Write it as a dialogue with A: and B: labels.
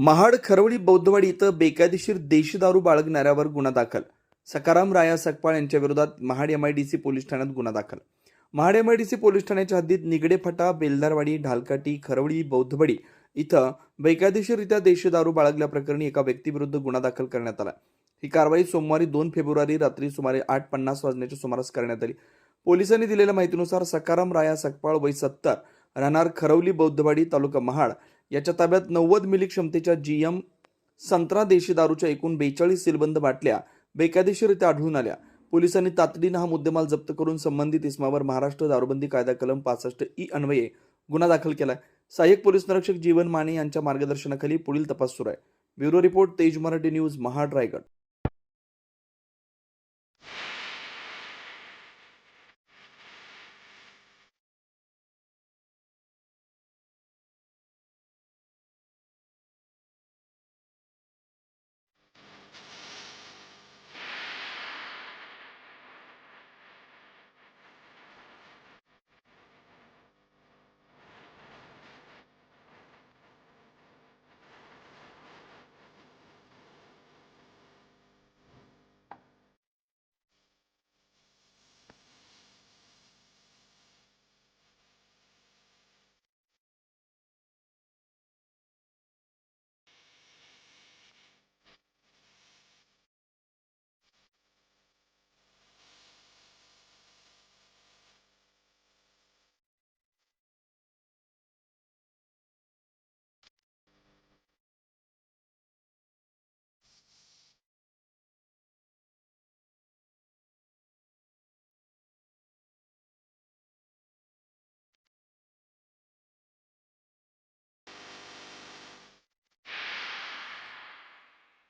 A: महाड खरवली बौद्धवाडी इथं बेकायदेशीर देशी दारू बाळगणाऱ्यावर गुन्हा दाखल. सकाराम राया सकपाळ यांच्या विरोधात महाड एमआयडीसी पोलीस ठाण्यात गुन्हा दाखल. महाड एमआयडीसी पोलीस ठाण्याच्या हद्दीत निगडे फटा, बेलदारवाडी, ढालकाटी, खरवली, बौद्धवाडी इथं बेकायदेशीररित्या देशी दारू बाळगल्याप्रकरणी एका व्यक्तीविरुद्ध गुन्हा दाखल करण्यात आला. ही कारवाई सोमवारी 2 फेब्रुवारी रात्री सुमारे 8:50 वाजण्याच्या सुमारास करण्यात आली. पोलिसांनी दिलेल्या माहितीनुसार सकाराम राया सकपाळ वय 70 राहणार खरवली बौद्धवाडी तालुका महाड याच्या ताब्यात 90 मिली क्षमतेच्या GM संत्रा देशी दारूच्या एकूण 42 सीलबंद बाटल्या बेकायदेशीररित्या आढळून आल्या. पोलिसांनी तातडीनं हा मुद्देमाल जप्त करून संबंधित इसमावर महाराष्ट्र दारूबंदी कायदा कलम 65E अन्वये गुन्हा दाखल केलाय. सहाय्यक पोलीस निरीक्षक जीवन माने यांच्या मार्गदर्शनाखाली पुढील तपास सुरू आहे. ब्युरो रिपोर्ट, तेज मराठी न्यूज, महाड, रायगड.